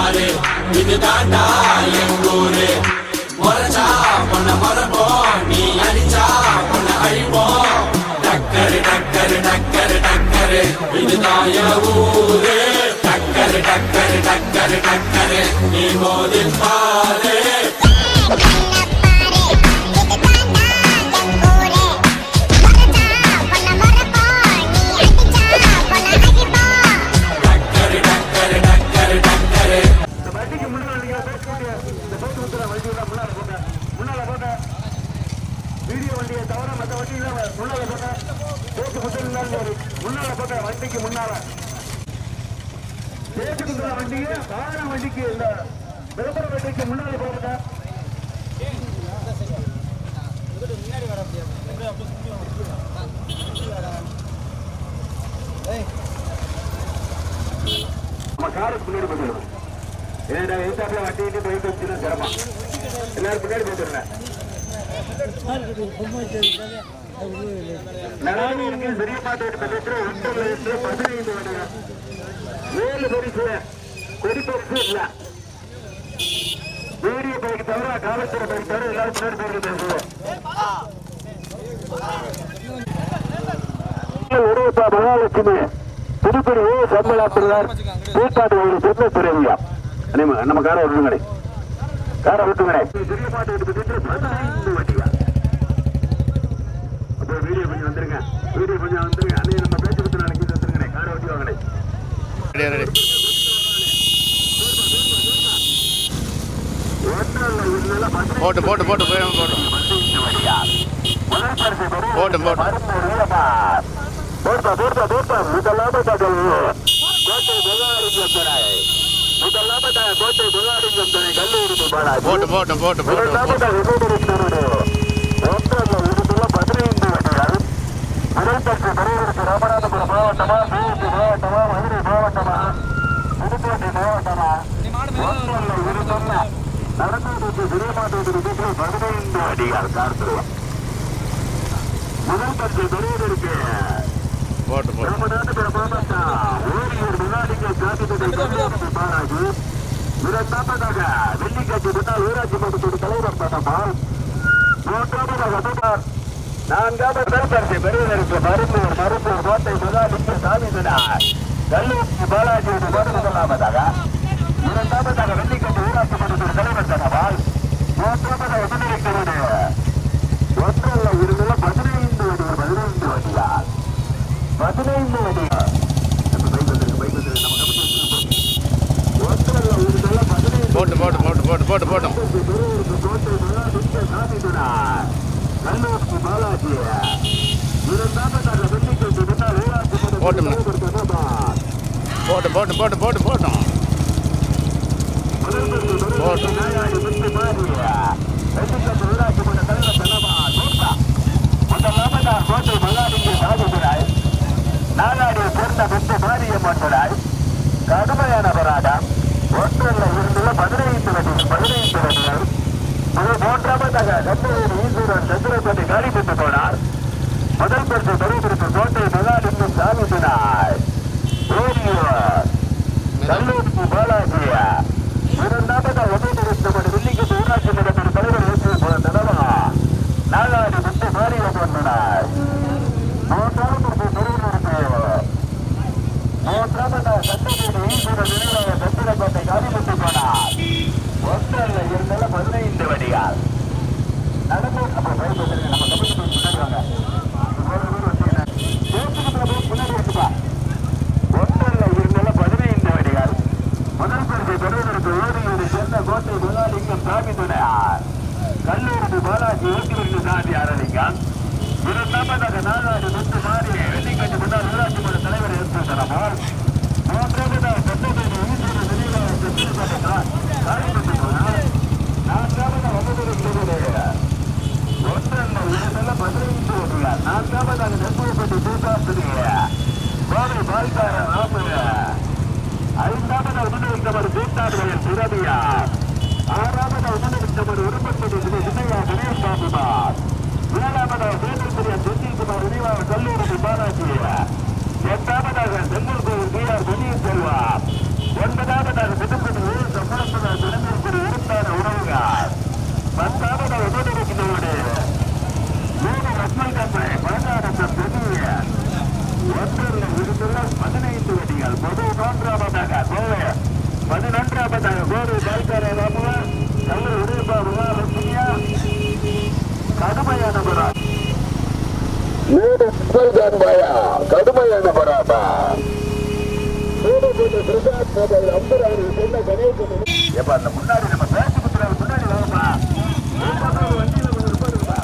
பாரு இது தாண்டா எங்கூரு முறைச்சா பொண்ண மறப்போம் நீ அடிச்சா பொண்ண அழிப்போம் டக்கரு டக்கரு டக்கரு டக்கரு இதுதான் என் ஊரு டக்கரு டக்கரு டக்கரு டக்கரு நீ மோதி பாரு வீடியோ வண்டியை தவிர மற்ற வண்டியில முன்னால போட்ட பேச்சு முதல் முன்னால போட்ட வண்டிக்கு முன்னால பேச்சுக்கிற வண்டியை வாகன வண்டிக்கு இந்த விளம்பர வண்டிக்கு முன்னால போட்ட நம்ம காருக்கு முன்னாடி போட்டுருவோம். ஏன்னா எதிர்த்தாப்புல வண்டிட்டு போயிட்டு வச்சுன்னா சிரமம். எல்லாரும் முன்னாடி போட்டுருந்தேன். நடானிக்கு பெரிய பாட்டு பக்கத்தில் 15 வருடம் 7 பரிசு கொடி பரிசு இல்ல வீடியோ பைக்கு தவிர காவல்துறை பைக்கு தவிர எல்லாரும் முன்னாடி போட்டு பேசுவோம். மகாலட்சுமி புதுப்பெரி சம்பளாத்துறார் கூட்டாட்டு ஒரு சொந்த துறையா நம்ம காரை விட்டுங்கடே காரை விட்டுங்கடே பெரிய பாட்டு பக்கத்தில் 15 வண்டியா வீடியோ கொஞ்சம் வந்துருங்க அன்னைக்கு நம்ம பேச்சு பத்தி நாளைக்கு வந்துருங்க காரை வண்டி வாங்கடே போட்டு போட்டு போட்டு போட்டு போட்டு போட்டு போட்டு போட்டு முதல்பரிசு பெறுவதற்கு ராமநாதபுரம் மாவட்டமா சிவகங்கை மாவட்டமா மதுரை மாவட்டமா புதுக்கோட்டை மாவட்டமா நடந்ததற்கு பெரியமாட்டத்தில் 15 அடியார் கார்த்துருவோம். முதல்பரிசு பெறுவதற்கு ராமநாதபுரம் மாவட்டம் ஓரியூர் முன்னாடிகள் காப்பீட்டு பாராஜி இரண்டாவதாக வெள்ளிக்காட்சி முன்னாள் ஊராட்சி மன்றத்தின் தலைவர் பட்டமால் மூன்றாவதாக நான்காவது முதல்பரிசு பெறுவதற்கு மருப்பூர் கோட்டை முதலிக்கு சாமிதனார் கல்லூரி பாலாஜி முதலாவதாக இரண்டாவதாக வெள்ளிக்கட்டு ஊராட்சி மன்றத்தின் தலைவர் தனவால் மூன்றாவதாக முன்னிலைக்கிறது ஒன்றல்ல இருந்துள்ள 15 வண்டியால் 15 வண்டியால் போட்டு போட்டு போட்டு போட்டு போட்டு போட்டோம் கோட்டை முதலிக்கு சாமிதனார் கல்லூரி பாலாஜி இரண்டாவதாக வெள்ளிக்கட்டு முன்னாள் ஊராட்சி போட்டு போட்டு போட்டு போட்டு போட்டோம் கோட்டை மல்லாடிக்கு சாகுகிறாய் நாளாடியை சேர்ந்த வெற்றி மாரியம்மன் கடுமையான போராட்டம் ஒன்றில் இருந்துள்ள 15 வண்டிகள் மூன்றாவதாக கந்தூர் ஈஸ்வரன் சந்திரபதி காலிப்பட்டு போனார். முதல் பரிசு பெறுவதற்கு கோட்டை மல்லாடிக்கும் சாமினாய் ஓரியூர் கல்லூரி பாலாஜி இரண்டாவதாக உதயநிறுத்தப்பட்ட வெள்ளிக்கட்டு ஊராட்சி மன்றத்தின் தலைவர் ஏற்று நடவா நாளாடி வெற்றி மாரியம்மன் மூன்றாவது சட்டமன்ற ஈஸ்வரன் நினைவாக சந்திரபதி காலிப்பட்டு போனார். ஒன்றல்ல இருந்தால 15 வண்டியால் நடந்து முன்னாடி இருக்குப்பா. ஒன்றல்ல இருந்தால 15 வண்டியால் முதல் பரிசை பெறுவதற்கு ஓடியூரை சேர்ந்த கோட்டை முதலிங்கம் சாமி துணையார் கல்லூரி பாலாஜி ஓட்டுநருக்கு சாதி ஆரம்பிக்கான். இரண்டாவதாக நாளாடு முத்து மாறி வெள்ளிக்கட்டு முன்னாள் ஊராட்சி மன்ற தலைவர் ஏற்படுத்தலாமால் மூன்றாவதாக சட்டமன்ற ஈஸ்வரன் நினைவாக சந்திரபதி காலிப்பட்டு போனார். நான்காவதாக ஒன்றல்ல இரண்டல்ல 15 வண்டியால் நான்காவதாக நெற்புப்பட்டி தூக்காசிரிய கோவை பால்கார ராம ஐந்தாவதாக முன்னிறுத்தவர் கூட்டாடுகளின் துறவியா ஆறாவதாக முன்னிறுத்தவர் உருப்பட்டி சின்னையா கணேஷ் பாபுமார் ஏழாவதாக சேதல்புரிய செந்தில்குமார் நினைவாக கல்லூரி பாலாஜி எட்டாவதாக செங்கல் கோவில் பி.ஆர். பொன்னியின் செல்வா ஒன்பதாவதாக புதுப்பட்டி ஒன்றில் இருந்துள்ள 15 வண்டிகள் 11ஆவதாக கோவை 11ஆவதாக கோவை பால்கார ராமுவன் நல்ல உதயபாபுவா லட்சுமியா கடுமையான போராட்டம் கடுமையான போராட்டம் முன்னாடி நம்ம பேச்சு குத்துறாங்க முன்னாடி வாங்கப்பா வண்டியில கொஞ்சம் இருப்பா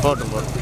போட்டு போட்டு போட்டு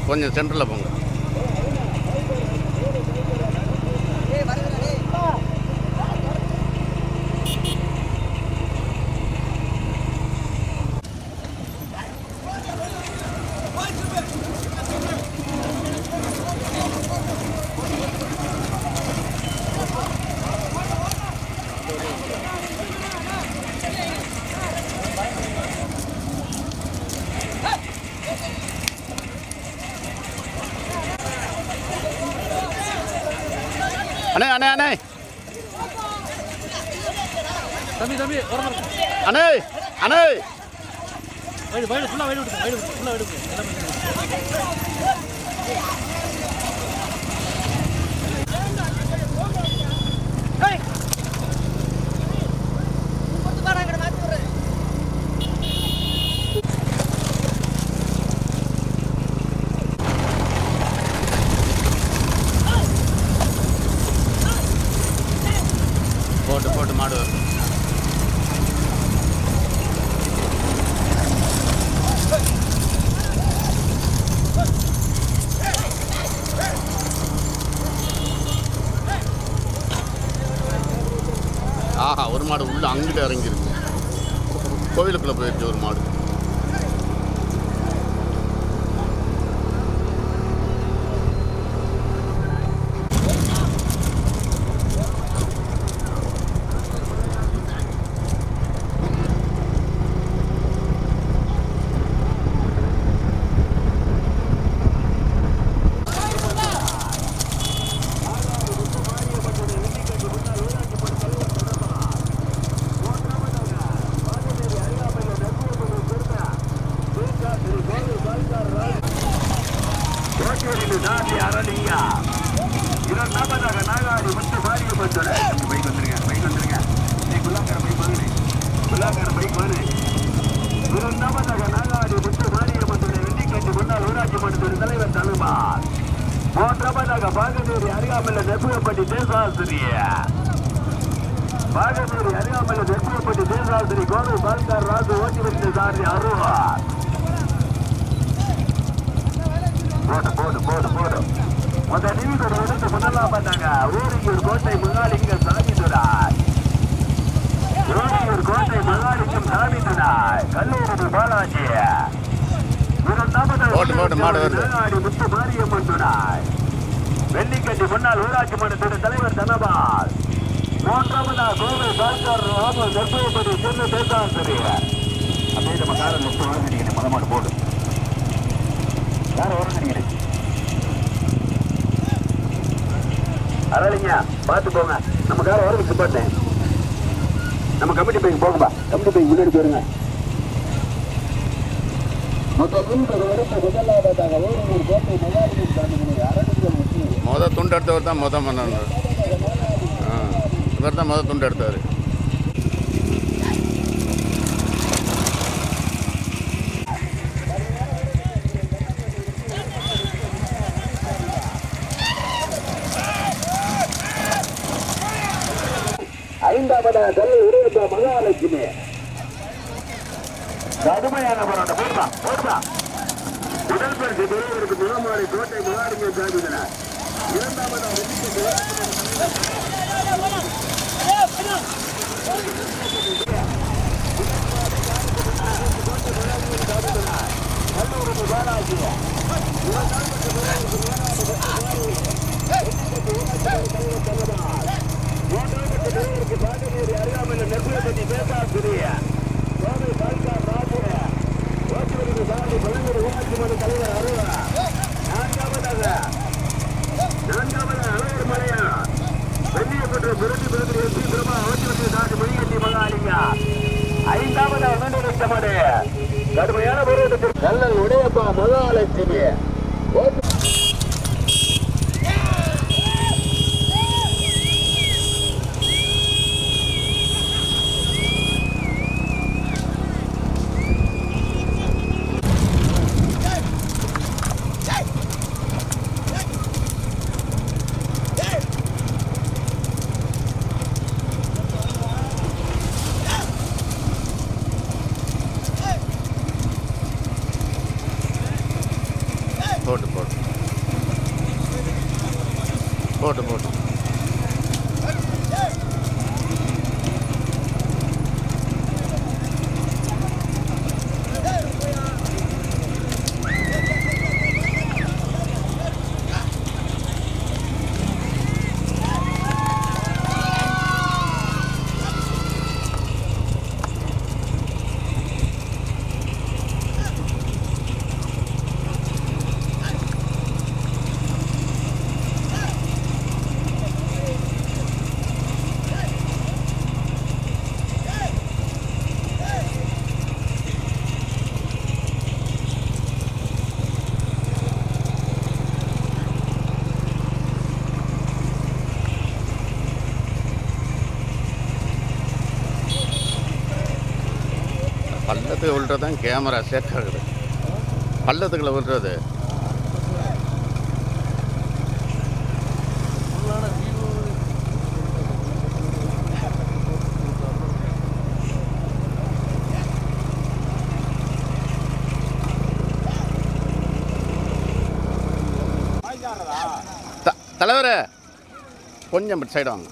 கொஞ்சம் சென்டரில் போங்க. அண்ணே அண்ணே அண்ணே தம்பி தம்பி அண்ணே அண்ணே வயிடு வயிடு ஃபுல்லாக வயிடு விட்டு வயிடு ஃபுல்லாக வயிடு விட்டு போட்டு போட்டு மாடு கோவிலுக்குள்ளே போயிடுச்சு ஒரு மாடு. இரண்டாவதாக நாகாடி முத்து மாரியம்மன் பைக் வந்துருங்க. நீ குல்லாங்கர பைக் வாங்கினேன். இரண்டாவதாக நாகாடி முத்து மாரியம்மன் வெள்ளிக்கட்டி முன்னாள் ஊராட்சி மன்ற தலைவர் தலுமார். மூன்றாவதாக பாகனேரி அருகாமையில் நெப்புகப்பட்டி தேசாசிரி கோவை பால்கார் ராசு ஓட்டி வருகிற சாரி அருவார். போடு முதல் நிமிடம் எடுத்து முதலாம் பண்ணாங்க. ஊரியூர் கோட்டை மகாலிங்கம் சாமிதுராய். கல்லூரி பாலாஜி. நாகாடி முத்து மாரியம்மன் துணாய். வெள்ளிக்கட்டி முன்னாள் ஊராட்சி மன்றத்தின் தலைவர் தனபால். மூன்றாவதா கோவை பால்கார் ராம நெற்பயப்படி சென்னை தேசாசிரி. அப்படியே நம்ம காரை முத்து வாங்கினீங்க. மதமாடு போடு யார வாங்கினீங்க. அரளிங்க பார்த்து போங்க. நம்ம காரை வரதுக்கு பார்த்தேன். நம்ம கமிட்டி பைக்கு போங்கப்பா. கமிட்டி பைக்கு முன்னாடி போயிருங்க. துண்டு எடுத்தவர் தான் பண்ணார். இவர் தான் துண்டு எடுத்தவர். ஐந்தாவதாக கல்லை உருவத்த மகாலட்சுமி. கடுமையான போராட்டம். போடுப்பா. முதல் பரிசு பெறுவதற்கு முகமாரி கோட்டை மகாலிங்க சாமிதனார். இரண்டாவதாக கல்லூரி பாலாஜி. மூன்றாவது பாகனேரி அருகாமையில் நெற்பயப்பட்டி தேசாசிரிய கோவை பால்கார் ராஜு ஓட்டி வருகிற சாலை பழங்குடி ஊராட்சி மன்ற தலைவர் அருவா. நான்காவதாக அழகர் மலையா வெள்ளியப்பட்ட விருது விருது எம்பி பிரமா ஓட்டி வருகிற சாலை மணிகட்டி மகாலிங்கா. ஐந்தாவதாக நன்றி கடுமையான போராட்டத்தில் கல்லல் உடையப்பா மகாலட்சுமி. போட்டு பள்ளத்துக்கு விழுறது தான் கேமரா செட் ஆகுது. பள்ளத்துக்குள்ள விழுறது தலைவரே கொஞ்சம் சைடு வாங்க.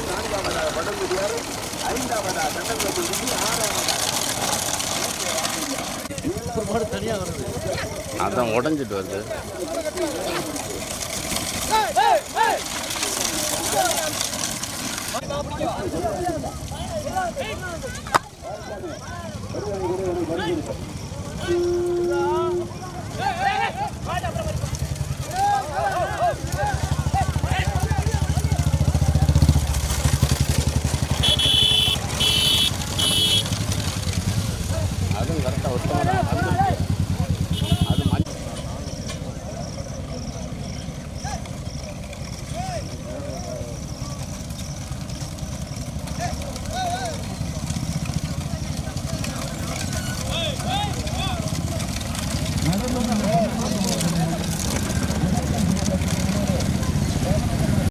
நான்காவதாக வடங்குடியாறு, ஐந்தாவதாக தண்டங்கோட்டை குடி, ஆறாவதாக ஒரு மாடு தனியாக வருது. அதான் உடஞ்சிட்டு வருது. அதுவும் கரெக்டாக ஒருத்தவங்க அது மண்